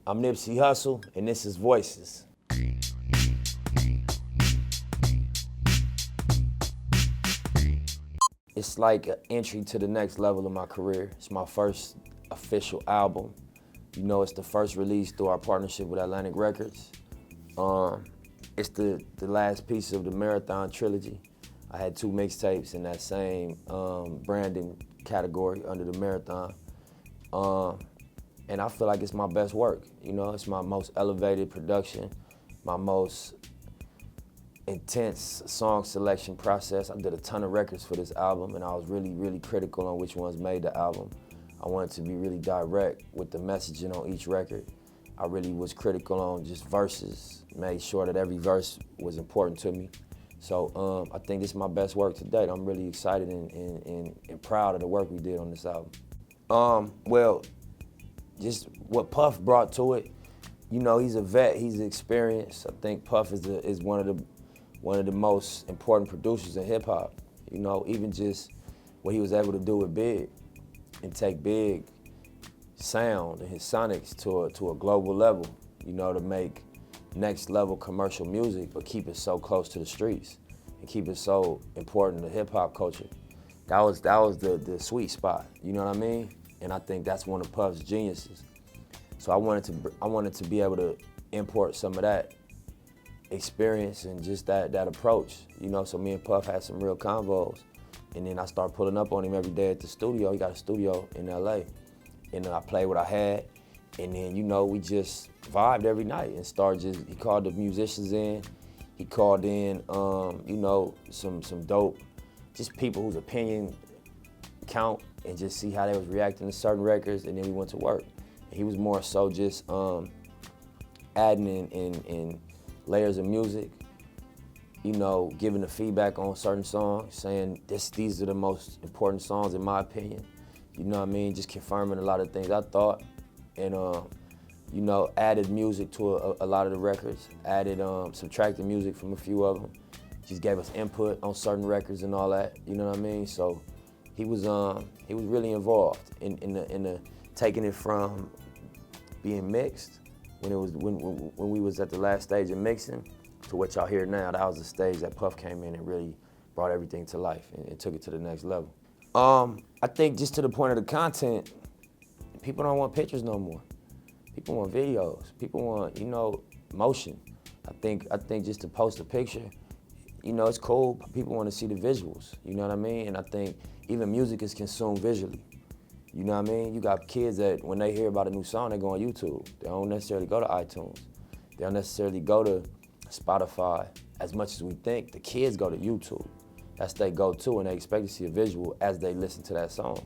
I'm Nipsey Hussle, and this is Voices. It's like an entry to the next level of my career. It's my first official album. You know, it's the first release through our partnership with Atlantic Records. It's the last piece of the Marathon trilogy. I had 2 mixtapes in that same branding category under the Marathon. And I feel like it's my best work. You know, it's my most elevated production, my most intense song selection process. I did a ton of records for this album, and I was really, really critical on which ones made the album. I wanted to be really direct with the messaging on each record. I really was critical on just verses, made sure that every verse was important to me. So I think this is my best work to date. I'm really excited and proud of the work we did on this album. Well, just what Puff brought to it, you know, he's a vet, he's experienced. I think Puff is one of the most important producers in hip hop. You know, even just what he was able to do with Big and take Big sound and his sonics to a global level, you know, to make next level commercial music, but keep it so close to the streets and keep it so important to hip hop culture. That was the sweet spot, you know what I mean? And I think that's one of Puff's geniuses. So I wanted to be able to import some of that experience and just that approach, you know. So me and Puff had some real convos, and then I started pulling up on him every day at the studio. He got a studio in LA, and then I played what I had, and then, you know, we just vibed every night and he called the musicians in, he called in, you know, some dope, just people whose opinion count, and just see how they was reacting to certain records, and then we went to work. And he was more so just adding in layers of music, you know, giving the feedback on certain songs, saying these are the most important songs in my opinion. You know what I mean? Just confirming a lot of things I thought, and you know, added music to a lot of the records, subtracted music from a few of them, just gave us input on certain records and all that. You know what I mean? So he was really involved in the taking it from being mixed when we was at the last stage of mixing to what y'all hear now. That was the stage that Puff came in and really brought everything to life and took it to the next level. I think just to the point of the content, people don't want pictures no more. People want videos. People want, you know, motion. I think just to post a picture, you know, it's cool. People want to see the visuals. You know what I mean? And I think even music is consumed visually. You know what I mean? You got kids that when they hear about a new song, they go on YouTube. They don't necessarily go to iTunes. They don't necessarily go to Spotify as much as we think. The kids go to YouTube. That's their go-to, and they expect to see a visual as they listen to that song.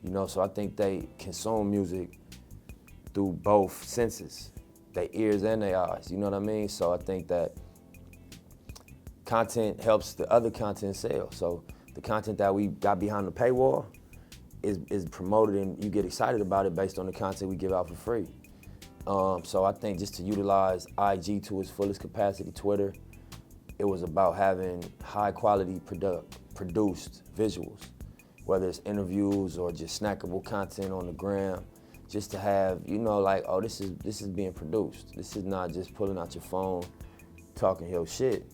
You know, so I think they consume music through both senses, their ears and their eyes, you know what I mean? So I think that content helps the other content sell. So the content that we got behind the paywall is promoted, and you get excited about it based on the content we give out for free. So I think just to utilize IG to its fullest capacity, Twitter, it was about having high quality produced visuals, whether it's interviews or just snackable content on the gram, just to have, you know, like, oh, this is being produced. This is not just pulling out your phone, talking your shit.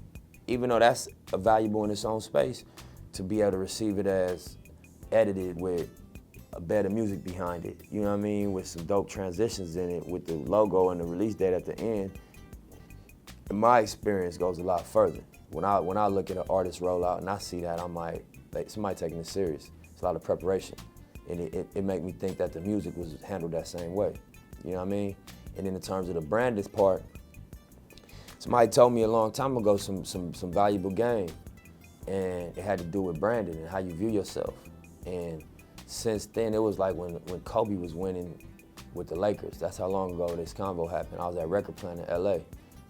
Even though that's valuable in its own space, to be able to receive it as edited with a better music behind it, you know what I mean, with some dope transitions in it, with the logo and the release date at the end, in my experience, goes a lot further. When I look at an artist rollout and I see that, I'm like somebody taking it serious. It's a lot of preparation. And it made me think that the music was handled that same way, you know what I mean? And then in terms of the branded part, somebody told me a long time ago some valuable game, and it had to do with branding and how you view yourself. And since then, it was like when Kobe was winning with the Lakers. That's how long ago this convo happened. I was at Record Plant in LA.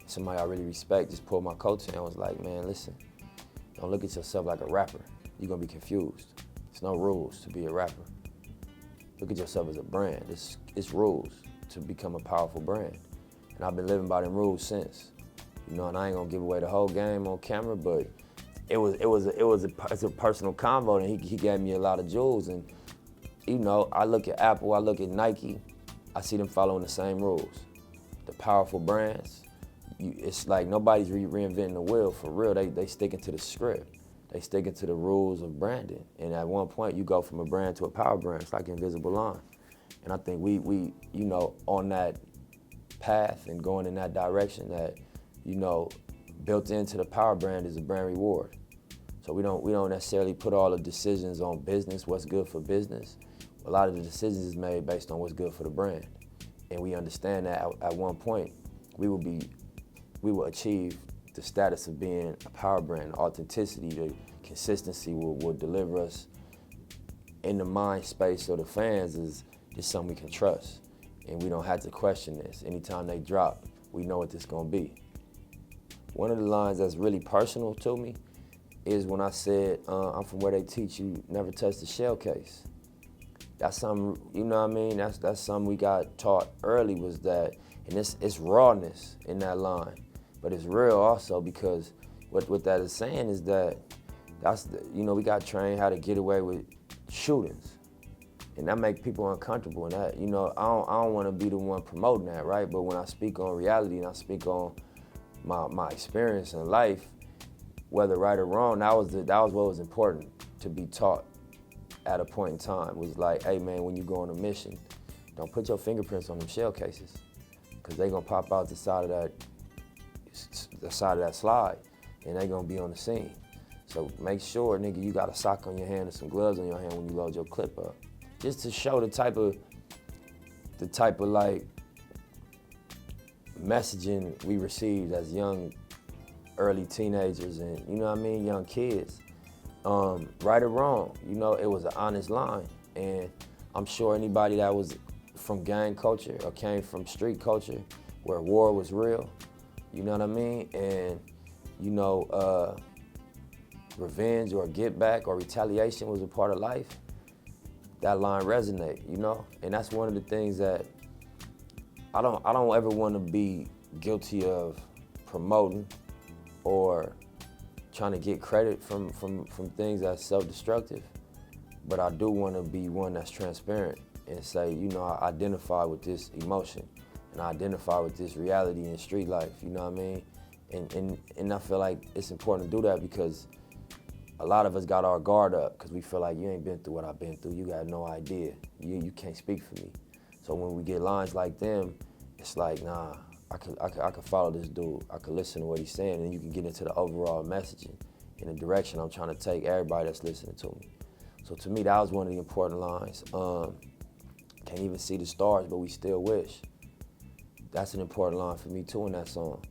Somebody I really respect just pulled my coattail and was like, man, listen, don't look at yourself like a rapper. You're gonna be confused. There's no rules to be a rapper. Look at yourself as a brand. It's rules to become a powerful brand. And I've been living by them rules since. You know, and I ain't gonna give away the whole game on camera, but it was a personal convo, and he gave me a lot of jewels. And you know, I look at Apple, I look at Nike, I see them following the same rules. the powerful brands, it's like nobody's reinventing the wheel for real. They sticking to the script. They sticking to the rules of branding. And at one point, you go from a brand to a power brand. It's like Invisible Line. And I think we you know, on that path and going in that direction, that, you know, built into the power brand is a brand reward. So we don't necessarily put all the decisions on business, what's good for business. A lot of the decisions is made based on what's good for the brand. And we understand that at one point, we will achieve the status of being a power brand. Authenticity, the consistency will deliver us in the mind space of the fans is just something we can trust. And we don't have to question this. Anytime they drop, we know what this gonna be. One of the lines that's really personal to me is when I said, I'm from where they teach you never touch the shell case. That's something, you know what I mean? That's something we got taught early, was that, and it's rawness in that line, but it's real also, because what that is saying is that you know, we got trained how to get away with shootings, and that make people uncomfortable. And that, you know, I don't want to be the one promoting that, right? But when I speak on reality and I speak on my experience in life, whether right or wrong, that was what was important to be taught at a point in time. It was like, hey man, when you go on a mission, don't put your fingerprints on them shell cases, because they gonna pop out the side of that slide, and they gonna be on the scene. So make sure, nigga, you got a sock on your hand and some gloves on your hand when you load your clip up, just to show the type of like messaging we received as young, early teenagers, and you know what I mean, young kids. Right or wrong, you know, it was an honest line. And I'm sure anybody that was from gang culture or came from street culture where war was real, you know what I mean? And, you know, revenge or get back or retaliation was a part of life, that line resonate, you know? And that's one of the things that I don't ever want to be guilty of promoting or trying to get credit from things that's self-destructive, but I do want to be one that's transparent and say, you know, I identify with this emotion and I identify with this reality in street life, you know what I mean? And I feel like it's important to do that, because a lot of us got our guard up because we feel like you ain't been through what I've been through, you got no idea, you can't speak for me. So when we get lines like them, it's like, nah, I could follow this dude. I could listen to what he's saying, and you can get into the overall messaging in the direction I'm trying to take everybody that's listening to me. So to me, that was one of the important lines. Can't even see the stars, but we still wish. That's an important line for me too in that song.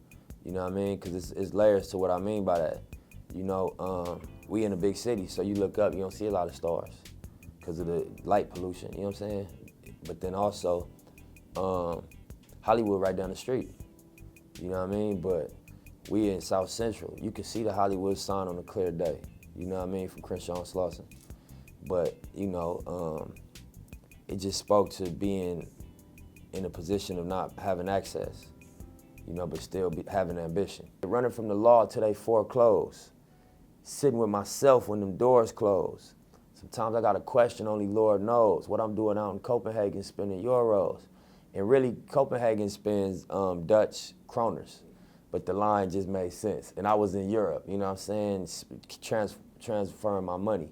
You know what I mean? Because it's layers to what I mean by that. You know, we in a big city, so you look up, you don't see a lot of stars because of the light pollution, you know what I'm saying? But then also, Hollywood right down the street, you know what I mean? But we in South Central. You can see the Hollywood sign on a clear day, you know what I mean, from Crenshaw and Slauson. But, you know, it just spoke to being in a position of not having access, you know, but still having ambition. Running from the law till they foreclose, sitting with myself when them doors close. Sometimes I got a question only Lord knows, what I'm doing out in Copenhagen spending euros. And really, Copenhagen spends Dutch kroners, but the line just made sense. And I was in Europe, you know what I'm saying, transferring my money.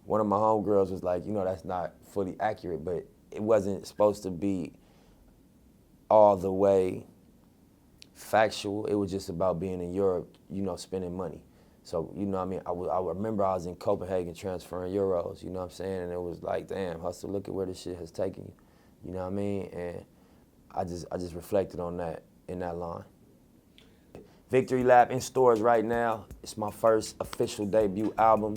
One of my homegirls was like, you know, that's not fully accurate, but it wasn't supposed to be all the way factual. It was just about being in Europe, you know, spending money. So, you know what I mean, I remember I was in Copenhagen transferring euros, you know what I'm saying, and it was like, damn, Hustle, look at where this shit has taken you, you know what I mean? And I just reflected on that in that line. Victory Lap in stores right now. It's my first official debut album.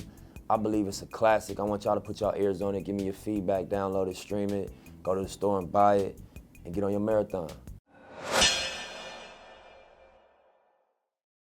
I believe it's a classic. I want y'all to put y'all ears on it, give me your feedback, download it, stream it, go to the store and buy it, and get on your marathon.